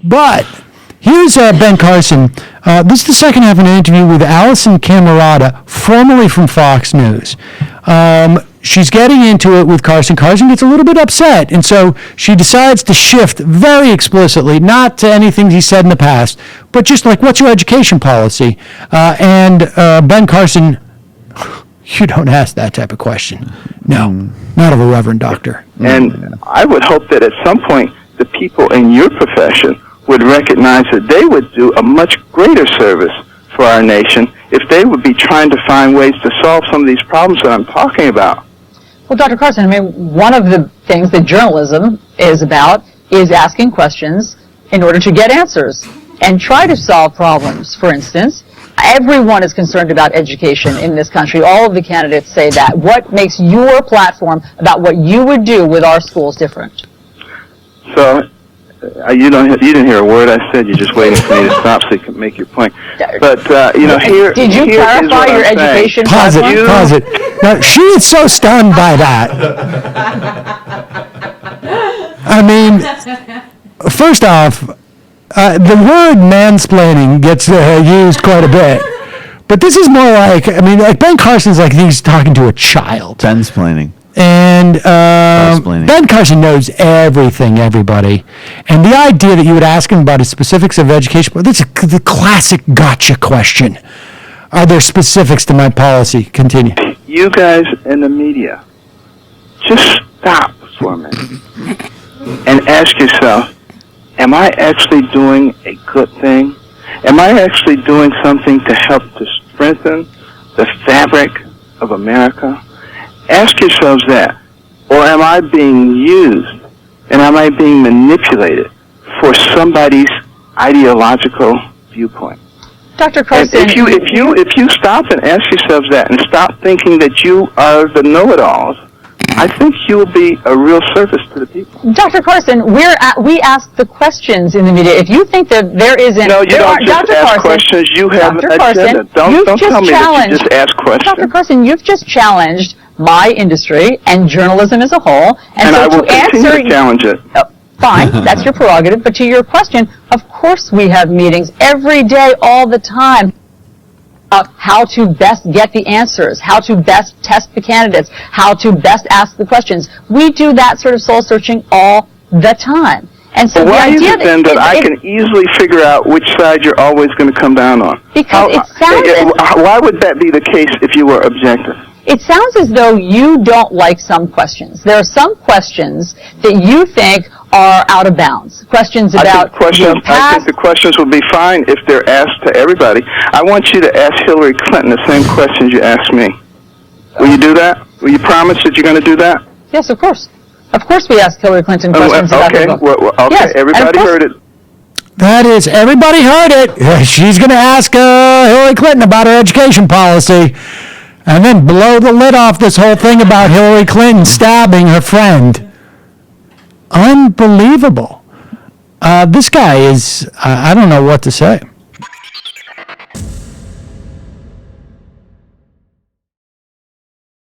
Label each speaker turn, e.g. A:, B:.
A: But here's Ben Carson. This is the second half of an interview with Allison Camerata, formerly from Fox News. She's getting into it with Carson. Carson gets a little bit upset, and so she decides to shift very explicitly, not to anything he said in the past, but just like, what's your education policy? And Ben Carson, you don't ask that type of question. No, not of a reverend doctor.
B: And I would hope that at some point the people in your profession would recognize that they would do a much greater service for our nation if they would be trying to find ways to solve some of these problems that I'm talking about.
C: Well, Dr. Carson, I mean, one of the things that journalism is about is asking questions in order to get answers and try to solve problems. For instance, everyone is concerned about education in this country. All of the candidates say that. What makes your platform about what you would do with our schools different?
B: So, you didn't hear a word I said. You're just waiting for me to stop so you can make your point. But
C: did you clarify your education?
A: Pause it. Now, she is so stunned by that. I mean, first off, the word mansplaining gets used quite a bit. But this is more like, I mean, like Ben Carson's like he's talking to a child.
D: Bensplaining.
A: And Ben Carson knows everything, everybody. And the idea that you would ask him about the specifics of education, well, that's the classic gotcha question. Are there specifics to my policy? Continue.
B: You guys in the media, just stop for a minute and ask yourself, am I actually doing a good thing? Am I actually doing something to help to strengthen the fabric of America? Ask yourselves that. Or am I being used and am I being manipulated for somebody's ideological viewpoint?
C: Dr. Carson,
B: and if you stop and ask yourselves that and stop thinking that you are the know-it-alls, I think you will be a real service to the people.
C: Dr. Carson, we ask the questions in the media. If you think that there isn't...
B: No, you don't just ask questions. You have an agenda. Don't tell me that you just ask questions.
C: Dr. Carson, you've just challenged my industry and journalism as a whole.
B: And so I will continue to challenge it.
C: Fine, that's your prerogative. But to your question, of course we have meetings every day, all the time, about how to best get the answers, how to best test the candidates, how to best ask the questions. We do that sort of soul-searching all the time. And so
B: why is it then that I can easily figure out which side you're always going to come down on?
C: Because
B: why would that be the case if you were objective?
C: It sounds as though you don't like some questions. There are some questions that you think are out of bounds. Questions about your past.
B: I think the questions will be fine if they're asked to everybody. I want you to ask Hillary Clinton the same questions you asked me. Will you do that? Will you promise that you're going to do that?
C: Yes, of course. Of course we ask Hillary Clinton questions about her book.
B: Okay,
C: yes,
B: everybody heard it.
A: That is, everybody heard it. She's going to ask Hillary Clinton about her education policy. And then blow the lid off this whole thing about Hillary Clinton stabbing her friend. Unbelievable. This guy is, I don't know what to say.